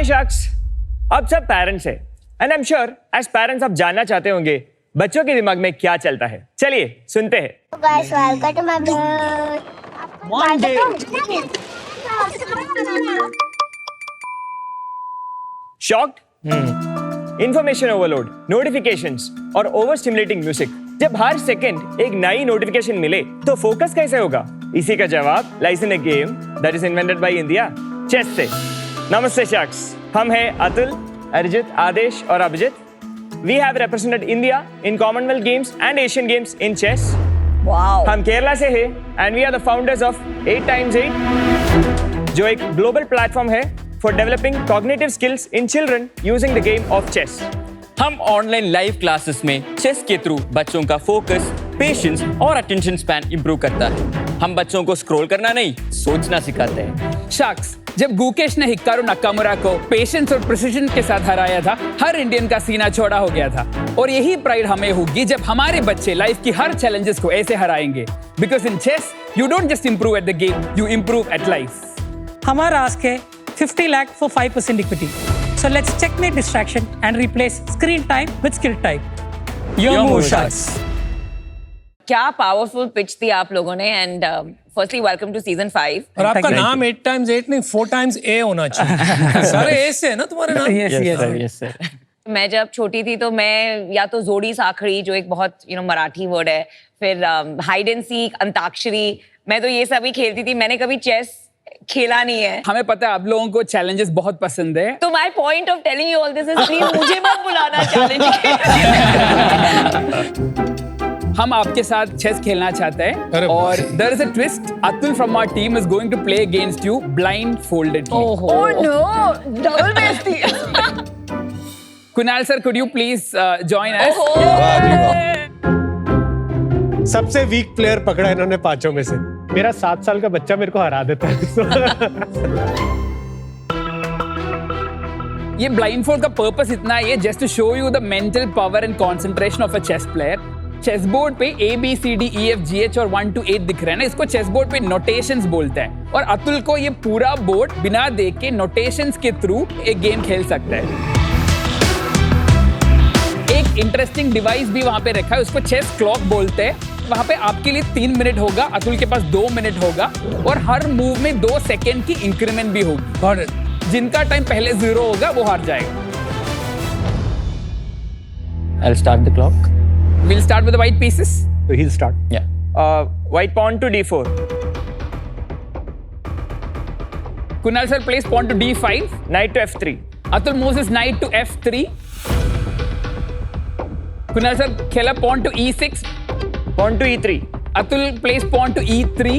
Sharks, अब सब parents हैं and I am sure as parents आप जानना चाहते होंगे बच्चों के दिमाग में क्या चलता है। चलिए सुनते हैं। Guys, welcome to my blog. One day. Shocked? Information overload, notifications और ओवर स्टिमुलेटिंग म्यूजिक। जब हर सेकंड एक नई नोटिफिकेशन मिले तो फोकस कैसे होगा? इसी का जवाब lies in a game that is invented by India, chess से। नमस्ते शार्क्स, हम हैं अतुल, अरिजित, आदेश और Abhijit. We have represented India in Commonwealth Games and Asian Games in chess. Wow. हम केरला से हैं and we are the founders of 8x8, जो एक global platform है for developing cognitive skills in children using the game of chess. हम online live classes में chess के through बच्चों का फोकस, पेशेंस और अटेंशन स्पैन इंप्रूव करता है। हम बच्चों को स्क्रॉल करना नहीं, सोचना सिखाते हैं। शार्क्स, जब गुकेश ने हिकारू नाकामुरा को पेशेंस और प्रिसिजन के साथ हराया था, हर इंडियन का सीना चौड़ा हो गया था। और यही प्राइड हमें होगी जब हमारे बच्चे लाइफ की हर चैलेंजेस को ऐसे हराएंगे। Because in chess you don't just improve at the game, you improve at life. हमारा आस्क है 50 lakh for 5% equity. So let's checkmate distraction and replace screen time with skill time. Your move, Sharks. क्या powerful pitch थी आप लोगों ने। And firstly welcome to season 5। और आपका नाम 8x8 नहीं 4x A होना चाहिए। सारे A से है ना तुम्हारे नाम? Yes, sir. मैं जब छोटी थी तो मैं या तो जोड़ी साखड़ी, जो एक बहुत मराठी वर्ड है, फिर हाइड एंड सीक, अंताक्षरी, मैं तो ये सभी खेलती थी। मैंने कभी चेस खेला नहीं है। हमें पता है आप लोगों को चैलेंजेस बहुत पसंद है। तो my point of telling you all this is please मुझे मत बुलाना चैलेंज। हम आपके साथ चेस खेलना चाहते हैं और there is a twist. Atul from our team is going to play against you blindfolded. Oh no, double बेइज्जती। Kunal sir, could you please join us? सबसे वीक प्लेयर पकड़ा इन्होंने पांचों में से। मेरा 7 साल का बच्चा मेरे को हरा देता है। ये ब्लाइंडफोल्ड का पर्पस इतना है just to show you the mental power and concentration of a chess player. Chess board पे ABCDEFGH और 1 to 8 दिख रहे हैं ना, इसको चेस बोर्ड पे नोटेशंस बोलते हैं। और अतुल को ये पूरा बोर्ड बिना देख के नोटेशंस के थ्रू एक गेम खेल सकता है। एक इंटरेस्टिंग डिवाइस भी वहां पे रखा है, उसको चेस क्लॉक बोलते हैं। वहां पे आपके लिए 3 मिनट होगा, अतुल के पास 2 मिनट होगा और हर मूव में 2 सेकेंड की इंक्रीमेंट भी होगी। जिनका टाइम पहले 0 होगा वो हार जाएगा। I'll start the clock. We'll start with the white pieces. So he'll start. Yeah. White pawn to D4. Kunal sir plays pawn to D5. Knight to F3. Atul moves his knight to F3. Kunal sir खेला pawn to E6. Pawn to E3. Atul plays pawn to E3.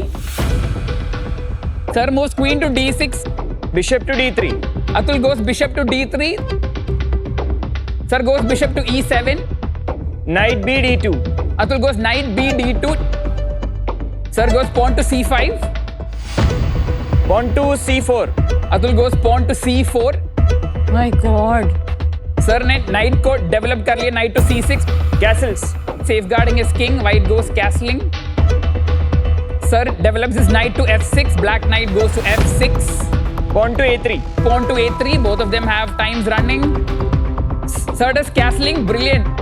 Sir moves queen to D6. Bishop to D3. Atul goes bishop to D3. Sir goes bishop to E7. Knight B D2. Atul goes knight B D2. Sir goes pawn to C5. Pawn to C4. Atul goes pawn to C4. My God. Sir ने knight को develop कर लिया, knight to C6. Castles. Safeguarding his king, white goes castling. Sir develops his knight to F6, black knight goes to F6. Pawn to A3. Pawn to A3, both of them have times running. Sir does castling, brilliant.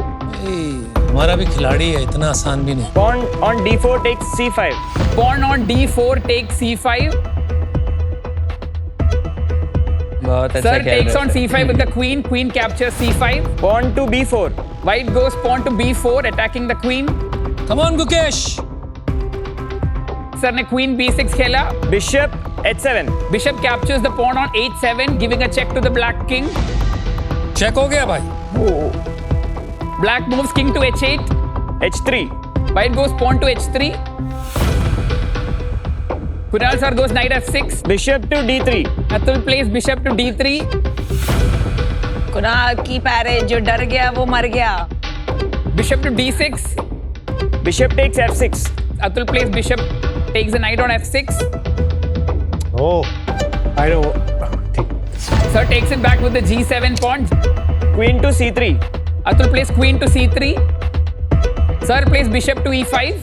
हमारा भी खिलाड़ी है, इतना आसान भी नहीं। Pawn on D4 takes C5. Pawn on D4 takes C5. बहुत अच्छा Sir खेल takes रहे on C5 with the queen. Queen captures C5. Pawn to B4. White goes pawn to B4, attacking the queen. Come on Gukesh. Sir ने queen B6 खेला. Bishop H7. Bishop captures the pawn on H7, giving a check to the black king. Check हो गया भाई। Black moves king to H8. H3. White goes pawn to H3. Kunal sir goes knight F6. Bishop to D3. Atul plays bishop to D3. Kunal की पैरे, जो डर गया वो मर गया। Bishop to D6. Bishop takes F6. Atul plays bishop, takes the knight on F6. Oh, I know. Sir takes it back with the G7 pawn. Queen to C3. Atul plays queen to C3. Sir plays bishop to E5.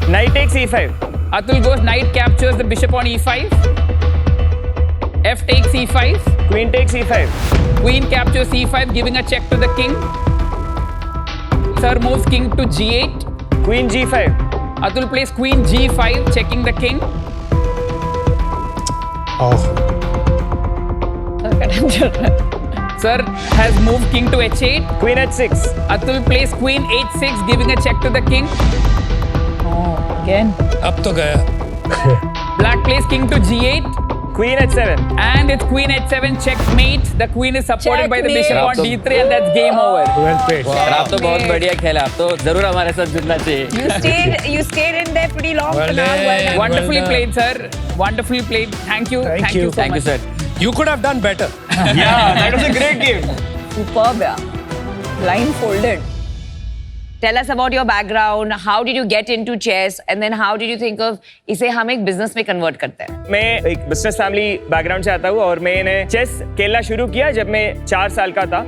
Knight takes E5. Atul goes knight captures the bishop on E5. F takes C5. Queen takes E5. Queen captures C5, giving a check to the king. Sir moves king to G8. Queen G5. Atul plays Queen G5, checking the king. Sir has moved king to H8. Queen H6. Atul plays Queen H6, giving a check to the king. Again. अब तो गया. Black plays king to G8. Queen H7. And it's Queen H7 checkmate. The queen is supported by the bishop on D3 and that's game over. Well played. Sir आप तो बहुत बढ़िया खेला, आप तो जरूर हमारे साथ जुड़ना चाहिए. You stayed in there pretty long. Well Kunal. done. Well done. Wonderfully done. played, sir. Wonderfully played. Thank you. Thank you. so Thank you, much. sir. You could have done better. Yeah, that was a great game. Superb, yeah. Blindfolded. Tell us about your background. How did you get into chess? And then how did you think of इसे हम एक business में convert करते हैं? मैं एक business family background से आता हूँ और मैंने चेस खेलना शुरू किया जब मैं 4 साल का था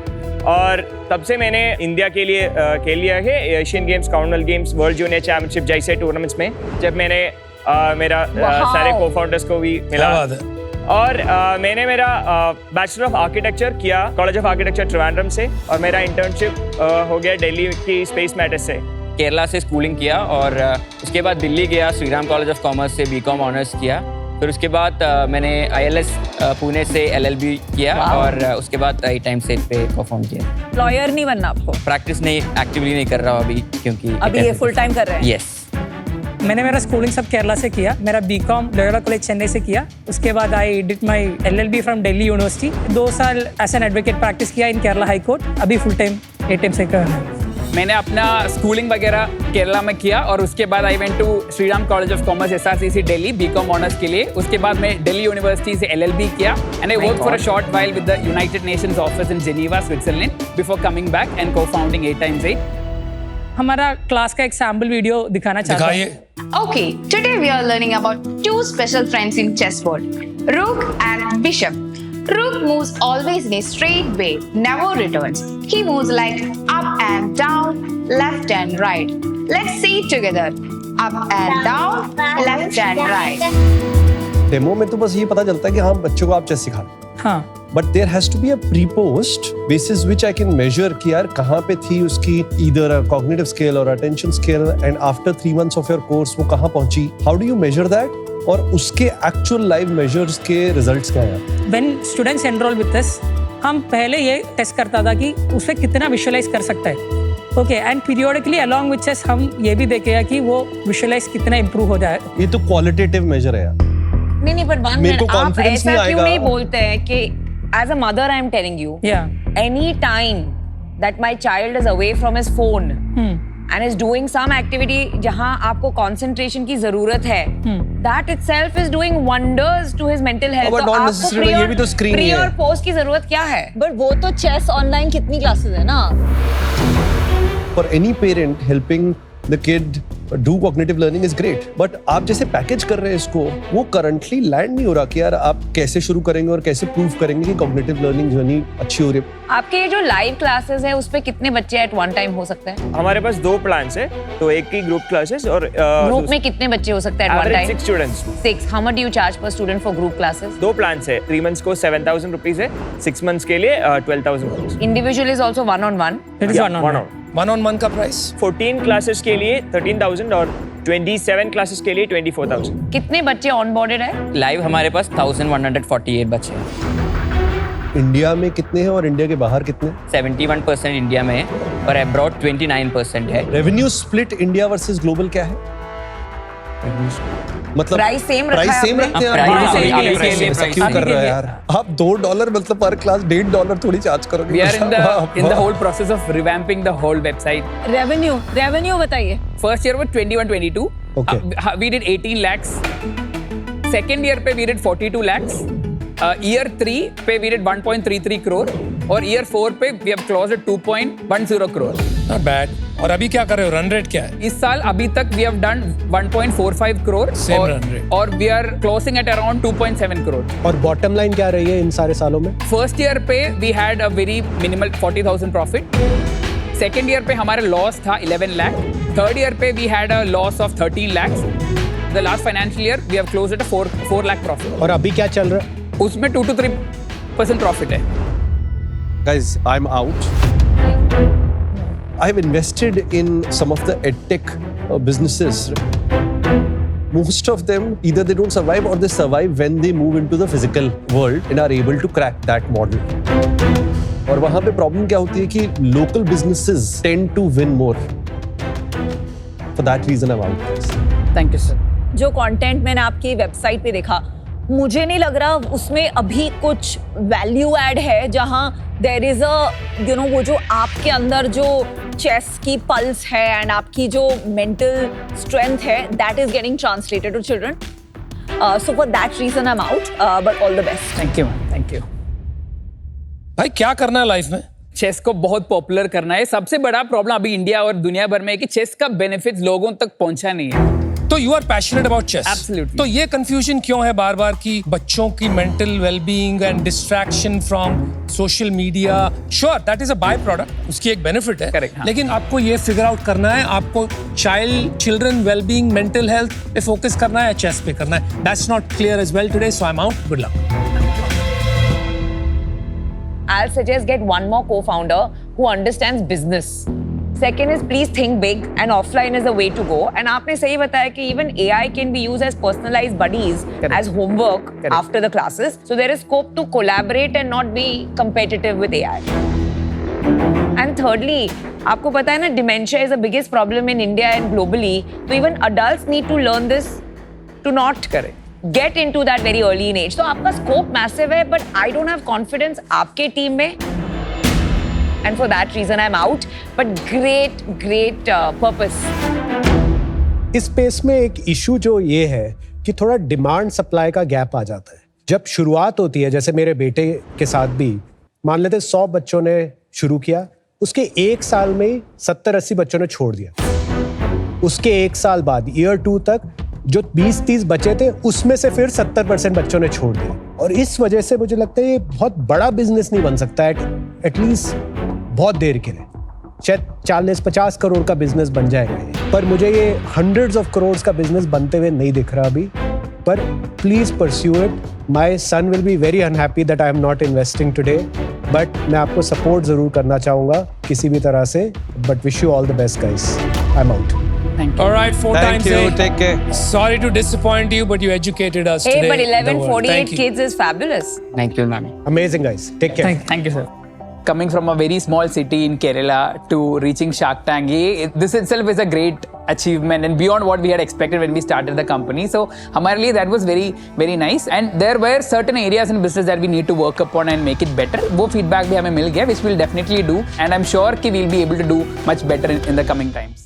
और तब से मैंने इंडिया के लिए खेल लिया है Asian games, Commonwealth games, world junior championship जैसे टूर्नामेंट्स में. जब मैंने मेरा सारे को फाउंडर्स को भी मिला क्या बात है. और मैंने मेरा बैचलर ऑफ आर्किटेक्चर किया कॉलेज ऑफ आर्किटेक्चर ट्रिवांड्रम से और मेरा इंटर्नशिप हो गया दिल्ली की स्पेस मैटर्स से. केरला से स्कूलिंग किया और उसके बाद दिल्ली गया, श्रीराम कॉलेज ऑफ कॉमर्स से बीकॉम ऑनर्स किया. फिर उसके बाद मैंने ILS पुणे से LLB किया और उसके बाद टाइम से पे परफॉर्म किया. लॉयर नहीं बनना आपको? प्रैक्टिस नहीं, एक्टिवली नहीं कर रहा हूँ अभी क्योंकि अभी ये फुल टाइम कर रहे हैं? यस. मैंने मेरा स्कूलिंग सब केरला से किया. मेरा बीकॉम लोयोला कॉलेज चेन्नई से किया. उसके बाद I did my LLB from Delhi university. 2 साल एज एन एडवोकेट प्रैक्टिस किया इन केरला हाई कोर्ट. अभी फुल टाइम ATM से कर रहा हूं. मैंने अपना स्कूलिंग वगैरह केरला में किया और उसके बाद I went to Shriram college of commerce SRCC Delhi B Com honours के लिए. उसके बाद मैं दिल्ली यूनिवर्सिटी से LLB किया and I work for a short while with the United Nations office in Geneva Switzerland before coming back and co-founding 8x8. हमारा class का एक सैम्पल वीडियो दिखाना चाहता हूं. दिखाइए. Okay, today we are learning about two special friends in chessboard, Rook and Bishop. Rook moves always in a straight way, never returns. He moves like up and down, left and right. Let's see it together. Up and down, left and right. Demo में तो बस ये पता चलता है कि हाँ बच्चों को आप चेस सिखा रहे हैं. हाँ. But there has to be a pre post basis which I can measure कि यार कहाँ पे थी उसकी ईदर अ कॉग्निटिव स्केल और attention scale and after 3 months of your course वो कहाँ पहुंची. How do you measure that और उसके एक्चुअल लाइव मेजर्स के रिजल्ट्स क्या हैं? When students enrol with us हम पहले ये टेस्ट करता था कि उसे कितना विजुअलाइज कर सकता है. Okay and periodically along with chess हम ये भी देखेगा कि वो विजुअलाइज कितना इंप्रूव हो जाए. ये तो क्वालिटेटिव मेजर है यार. नहीं पर वन मेरे को मिनट, आप confidence ऐसा नहीं क्यों आएगा. नहीं बोलते हैं कि as a mother I am telling you any time that my child is away from his phone and is doing some activity जहां आपको कंसंट्रेशन की जरूरत है, that itself is doing wonders to his mental health. But not necessarily, ये भी तो screen ही pre है. और पोस्ट की जरूरत क्या है? बट वो तो चेस ऑनलाइन कितनी क्लासेस है ना. For any parent helping the kid do cognitive learning is great. But आप जैसे पैकेज कर रहे हैं इसको वो करंटली लैंड नहीं हो रहा कि यार आप कैसे शुरू करेंगे और कैसे प्रूव करेंगे कि कॉग्निटिव लर्निंग जर्नी अच्छी हो रही है. आपके ये जो लाइव क्लासेस है उस पे कितने बच्चे एट वन टाइम हो सकते हैं? हमारे पास 2 प्लान्स है, तो एक की ग्रुप क्लासेस और ग्रुप में कितने बच्चे हो सकते हैं at one time? 6 students. 6. How much do you charge per student for group classes? 2 plans है. 3 months को 7,000 रुपीज है, 6 months के लिए 12,000 rupees. Individual is also one on one. It is one on one. 1-on-1 का price 14 classes के लिए 13,000 और 27 classes के लिए 24,000. कितने बच्चे ऑनबोर्डेड है? लाइव हमारे पास 1148 बच्चे हैं. इंडिया में कितने हैं और इंडिया के बाहर कितने? 71% इंडिया में है और अब्रॉड 29% है. Revenue split India versus global क्या है? मतलब प्राइस सेम रखा प्राइस है सेम आपने? रखते हैं. प्राइस आप सेम, ऐसा प्राइस सेम, क्यों कर रहे हो सेम. यार? आप $2 मतलब पर क्लास $1.5 थोड़ी चार्ज करोगे. We are in the whole process of revamping the whole website. Revenue बताइए. First year was 21-22. Okay. We did 18 lakhs. Second year पे we did 42 lakhs. Year 3 पे we did 1.33 crore. और year 4 पे we have closed at 2.10 crore. Not bad. और अभी क्या कर रहे हो? रन रेट क्या है? इस साल अभी तक we have done 1.45 crore. Same और, run rate. और we are closing at around 2.7 crore. और बॉटम लाइन क्या रही है इन सारे सालों में? First year पे we had a very minimal 40,000 profit. Second year पे हमारा loss था 11 lakh. Third year पे we had a loss of 13 lakhs. The last financial year we have closed at a 4 lakh profit. और अभी क्या चल रहा है? उसमें 2 to 3% प्रॉफिट है. Guys, I'm out. I've invested in some of the edtech businesses. Most of them, either they don't survive or they survive when they move into the physical world and are able to crack that model. और वहाँ पे problem क्या होती है कि local businesses tend to win more. For that reason, I'm out. Thank you, sir. जो content मैंने आपकी वेबसाइट पे देखा, मुझे नहीं लग रहा उसमें अभी कुछ वैल्यू ऐड है जहां देयर इज अ वो जो आपके अंदर जो चेस की पल्स है एंड आपकी जो मेंटल स्ट्रेंथ है that is getting translated to children. So for that reason I am out, but all the best. Thank you ma'am. Thank you. भाई क्या करना है लाइफ में? चेस को बहुत पॉपुलर करना है. सबसे बड़ा प्रॉब्लम अभी इंडिया और दुनिया भर में है कि चेस का बेनिफिट्स लोगों तक पहुंचा नहीं है. तो you are passionate about chess. Absolutely. तो ये कंफ्यूजन क्यों है बार बार कि बच्चों की mental wellbeing and distraction from social media? Sure that is a by product, उसकी एक बेनिफिट है. Correct, हाँ. लेकिन आपको ये फिगर आउट करना है, आपको चिल्ड्रन वेलबीइंग मेंटल हेल्थ पे फोकस करना है या चेस पे करना है. That's not clear as well today, so I am out. Good luck. I'll suggest get one more co-founder who understands business. Second is please think big and offline is the way to go. And आपने सही बताया कि even AI can be used as personalized buddies. Correct. As homework. Correct. After the classes. So there is scope to collaborate and not be competitive with AI. And thirdly, आपको पता है ना dementia is the biggest problem in India and globally. So even adults need to learn this to not get into that very early in age. So आपका scope massive है, but I don't have confidence आपके team में. And for that reason, I'm out. But great purpose. इस space में एक issue जो ये है कि थोड़ा डिमांड सप्लाई का गैप आ जाता है. जब शुरुआत होती है, जैसे मेरे बेटे के साथ भी, मान लेते 100 बच्चों ने शुरू किया, उसके 1 साल में 70-80 बच्चों ने छोड़ दिया. उसके 1 साल बाद ईयर 2 तक जो 20-30 बचे थे, उसमें से फिर 70% बच्चों ने छोड़ दिया. और इस वजह से मुझे लगता है ये बहुत बड़ा बिजनेस नहीं बन सकता है एटलीस्ट बहुत देर के लिए. शायद 40-50 करोड़ का बिजनेस बन जाएगा ये, पर मुझे ये हंड्रेड्स ऑफ करोड़ का बिजनेस बनते हुए नहीं दिख रहा अभी. पर please pursue it. My son will be very unhappy that I am not investing today, but मैं आपको सपोर्ट जरूर करना चाहूंगा किसी भी तरह से. But wish you all the best guys. I am out. Thank you. All right, 4 Thank times you. A. Take care. Sorry to disappoint you, but you educated us Hey, today. but in the world. 1148 Thank you. kids is fabulous. Thank you, ma'am. Amazing guys. Take care. Thank you, sir. Coming from a very small city in Kerala to reaching Shark Tank, this itself is a great achievement and beyond what we had expected when we started the company. So, हमारे लिए that was very nice. And there were certain areas in business that we need to work upon and make it better. वो feedback भी हमें मिल गया, which we'll definitely do. And I'm sure कि we'll be able to do much better in the coming times.